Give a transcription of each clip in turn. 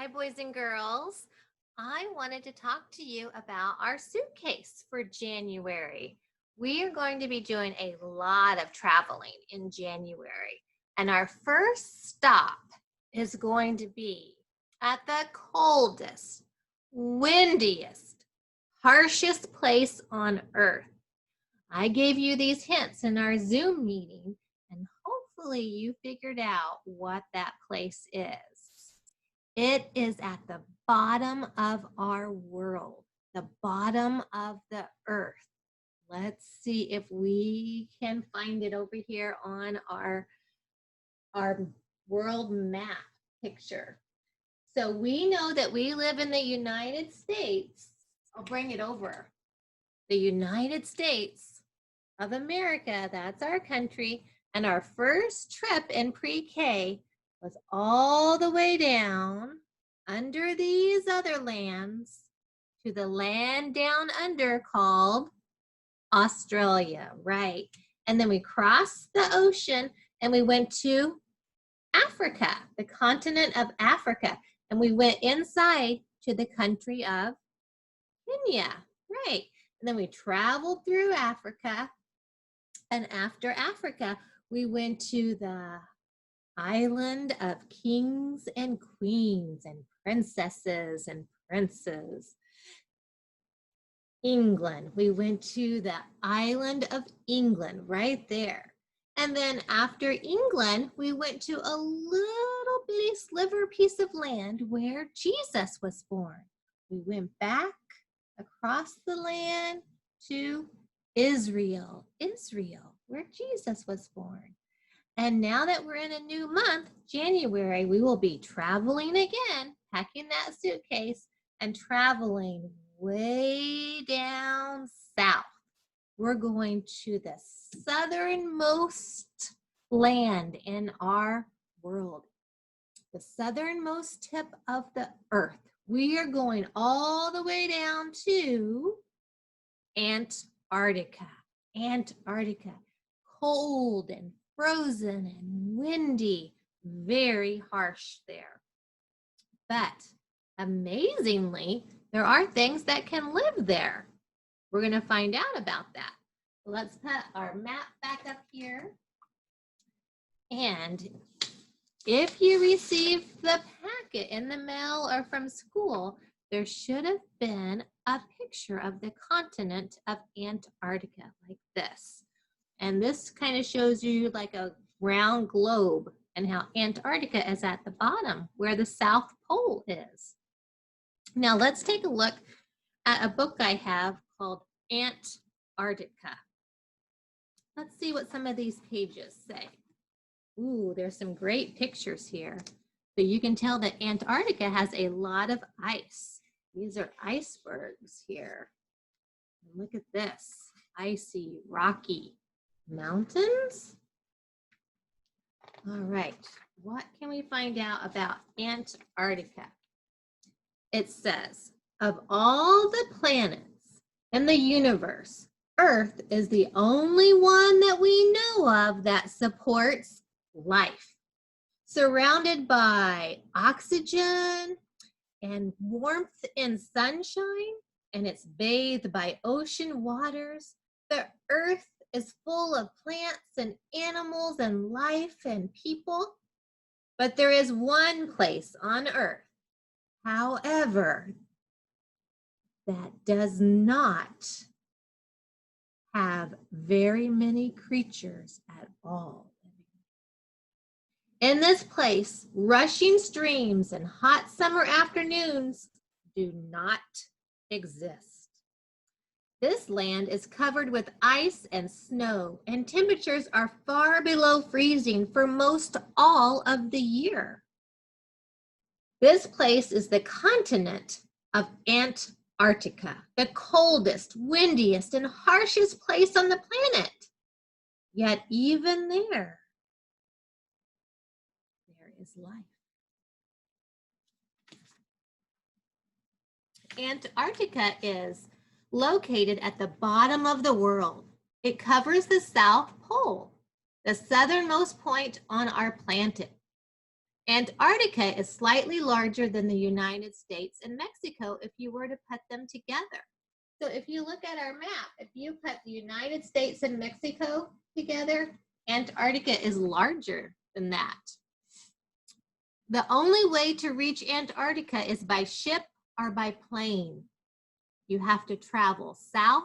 Hi, boys and girls. I wanted to talk to you about our suitcase for January. We are going to be doing a lot of traveling in January, and our first stop is going to be at the coldest, windiest, harshest place on Earth. I gave you these hints in our Zoom meeting, and hopefully you figured out what that place is. It is at the bottom of our world, the bottom of the earth. Let's see if we can find it over here on our world map picture. So we know that we live in the United States. I'll bring it over. The United States of America, that's our country. And our first trip in pre-K was all the way down under these other lands to the land down under called Australia, right? And then we crossed the ocean and we went to Africa, the continent of Africa. And we went inside to the country of Kenya, right? And then we traveled through Africa. And after Africa, we went to the island of kings and queens and princesses and princes. England. We went to the island of England right there. And then after England, we went to a little bitty sliver piece of land where Jesus was born. We went back across the land to Israel, where Jesus was born. And now that we're in a new month, January, we will be traveling again, packing that suitcase and traveling way down south. We're going to the southernmost land in our world, the southernmost tip of the earth. We are going all the way down to Antarctica. Antarctica, cold and frozen and windy, very harsh there. But amazingly, there are things that can live there. We're going to find out about that. Let's put our map back up here. And if you received the packet in the mail or from school, there should have been a picture of the continent of Antarctica like this. And this kind of shows you like a round globe and how Antarctica is at the bottom where the South Pole is. Now let's take a look at a book I have called Antarctica. Let's see what some of these pages say. Ooh, there's some great pictures here. So you can tell that Antarctica has a lot of ice. These are icebergs here. And look at this, icy, rocky mountains. All right, what can we find out about Antarctica? It says, of all the planets in the universe, Earth is the only one that we know of that supports life. Surrounded by oxygen and warmth and sunshine, and it's bathed by ocean waters, the Earth is full of plants and animals and life and people. But there is one place on Earth, however, that does not have very many creatures at all. In this place, rushing streams and hot summer afternoons do not exist. This land is covered with ice and snow, and temperatures are far below freezing for most all of the year. This place is the continent of Antarctica, the coldest, windiest, and harshest place on the planet. Yet even there is life. Antarctica is located at the bottom of the world. It covers the South Pole, the southernmost point on our planet. Antarctica is slightly larger than the United States and Mexico if you were to put them together. So if you look at our map, if you put the United States and Mexico together, Antarctica is larger than that. The only way to reach Antarctica is by ship or by plane. You have to travel south,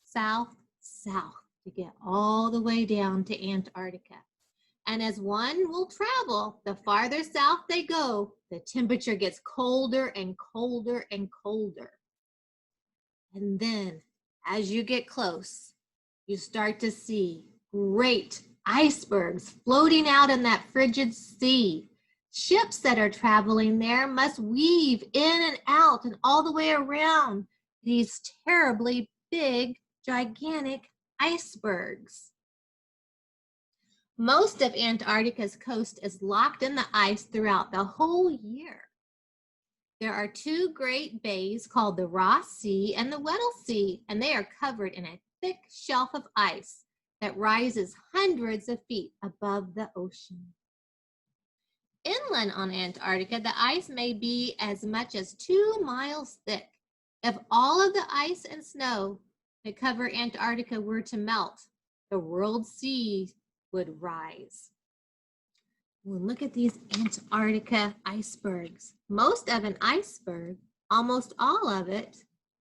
south, south to get all the way down to Antarctica. And as one will travel, the farther south they go, the temperature gets colder and colder and colder. And then as you get close, you start to see great icebergs floating out in that frigid sea. Ships that are traveling there must weave in and out and all the way around these terribly big, gigantic icebergs. Most of Antarctica's coast is locked in the ice throughout the whole year. There are two great bays called the Ross Sea and the Weddell Sea, and they are covered in a thick shelf of ice that rises hundreds of feet above the ocean. Inland on Antarctica, the ice may be as much as 2 miles thick. If all of the ice and snow that cover Antarctica were to melt, the world sea would rise. Well, look at these Antarctica icebergs. Most of an iceberg, almost all of it,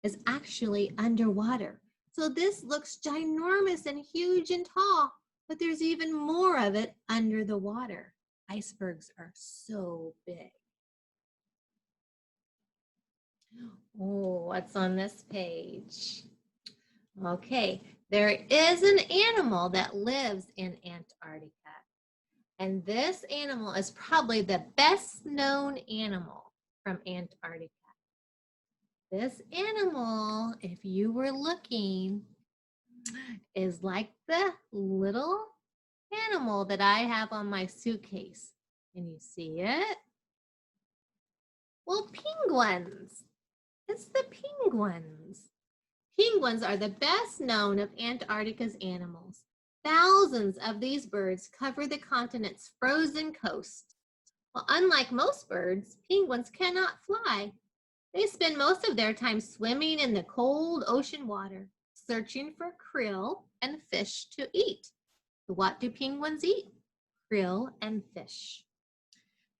is actually underwater. So this looks ginormous and huge and tall, but there's even more of it under the water. Icebergs are so big. Oh, what's on this page? Okay, there is an animal that lives in Antarctica. And this animal is probably the best known animal from Antarctica. This animal, if you were looking, is like the little animal that I have on my suitcase. Can you see it? Well, penguins. It's the penguins. Penguins are the best known of Antarctica's animals. Thousands of these birds cover the continent's frozen coast. Well, unlike most birds, penguins cannot fly. They spend most of their time swimming in the cold ocean water, searching for krill and fish to eat. What do penguins eat? Krill and fish.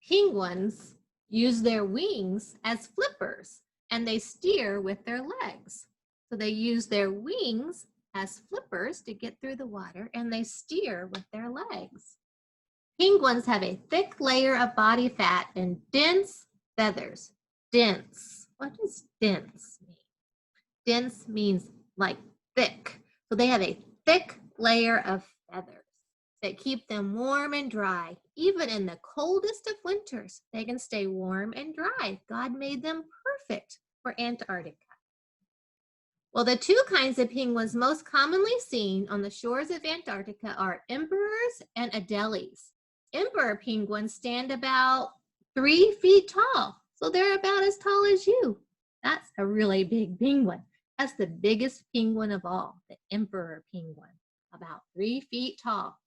Penguins use their wings as flippers, and they steer with their legs. So they use their wings as flippers to get through the water, and they steer with their legs. Penguins have a thick layer of body fat and dense feathers. Dense. What does dense mean? Dense means like thick. So they have a thick layer of feathers that keep them warm and dry. Even in the coldest of winters, they can stay warm and dry. God made them perfect for Antarctica. Well, the two kinds of penguins most commonly seen on the shores of Antarctica are emperors and adelies. Emperor penguins stand about 3 feet tall, so they're about as tall as you. That's a really big penguin. That's the biggest penguin of all, the emperor penguin, about 3 feet tall.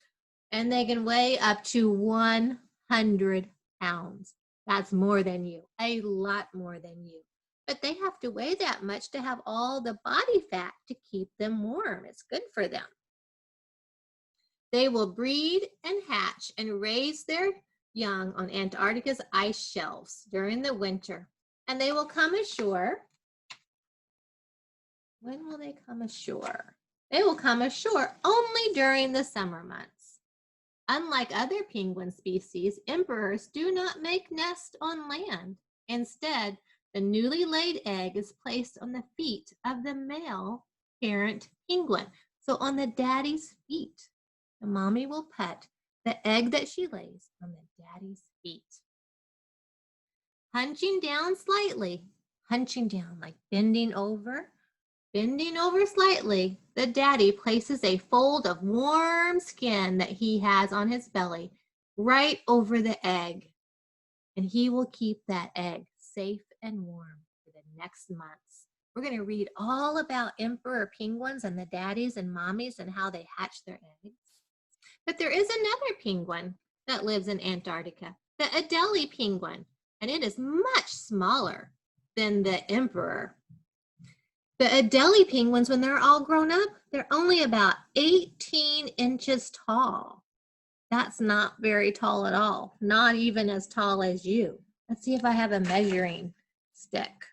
And they can weigh up to 100 pounds. That's more than you, a lot more than you. But they have to weigh that much to have all the body fat to keep them warm. It's good for them. They will breed and hatch and raise their young on Antarctica's ice shelves during the winter. And they will come ashore. When will they come ashore? They will come ashore only during the summer months. Unlike other penguin species, emperors do not make nests on land. Instead, the newly laid egg is placed on the feet of the male parent penguin. So on the daddy's feet, the mommy will put the egg that she lays on the daddy's feet. Hunching down slightly, hunching down like bending over slightly, the daddy places a fold of warm skin that he has on his belly right over the egg. And he will keep that egg safe and warm for the next months. We're going to read all about emperor penguins and the daddies and mommies and how they hatch their eggs. But there is another penguin that lives in Antarctica. the Adelie penguin, and it is much smaller than the emperor. The Adelie penguins, when they're all grown up, they're only about 18 inches tall. That's not very tall at all, not even as tall as you. Let's see if I have a measuring stick.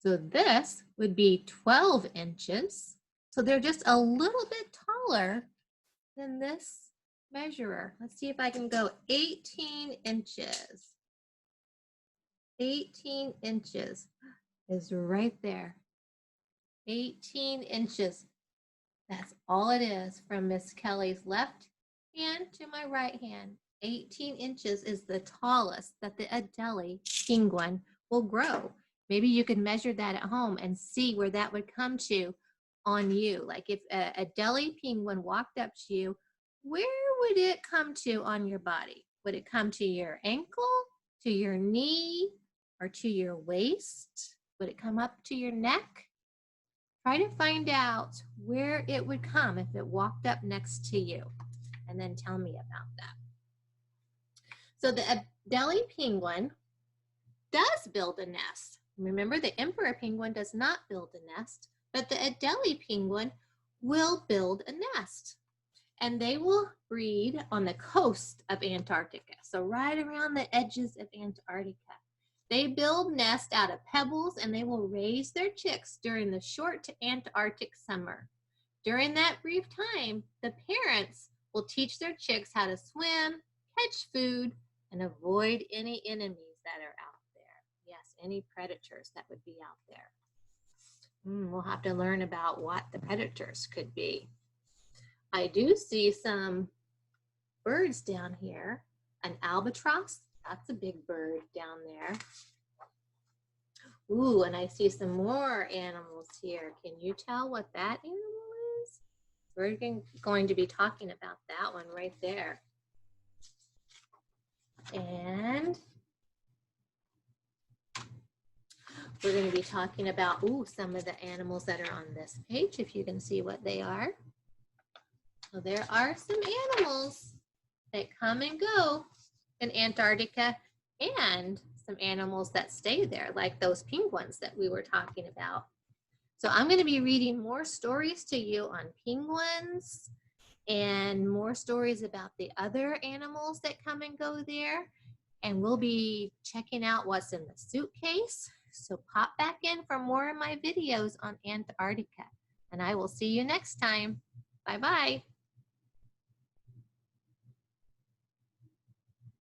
So this would be 12 inches. So they're just a little bit taller than this measurer. Let's see if I can go 18 inches. 18 inches is right there. 18 inches. That's all it is from Miss Kelly's left hand to my right hand. 18 inches is the tallest that the Adelie penguin will grow. Maybe you could measure that at home and see where that would come to on you. Like if a Adelie penguin walked up to you, where would it come to on your body? Would it come to your ankle, to your knee, or to your waist? Would it come up to your neck? Try to find out where it would come if it walked up next to you, and then tell me about that. So the Adelie penguin does build a nest. Remember, the emperor penguin does not build a nest, but the Adelie penguin will build a nest. And they will breed on the coast of Antarctica, so right around the edges of Antarctica. They build nests out of pebbles, and they will raise their chicks during the short Antarctic summer. During that brief time, the parents will teach their chicks how to swim, catch food, and avoid any enemies that are out there. Yes, any predators that would be out there. We'll have to learn about what the predators could be. I do see some birds down here. An albatross, that's a big bird down there. Ooh, and I see some more animals here. Can you tell what that animal is? We're going to be talking about that one right there. And we're going to be talking about, some of the animals that are on this page, if you can see what they are. So there are some animals that come and go in Antarctica, and some animals that stay there, like those penguins that we were talking about. So I'm going to be reading more stories to you on penguins and more stories about the other animals that come and go there. And we'll be checking out what's in the suitcase. So pop back in for more of my videos on Antarctica. And I will see you next time. Bye-bye.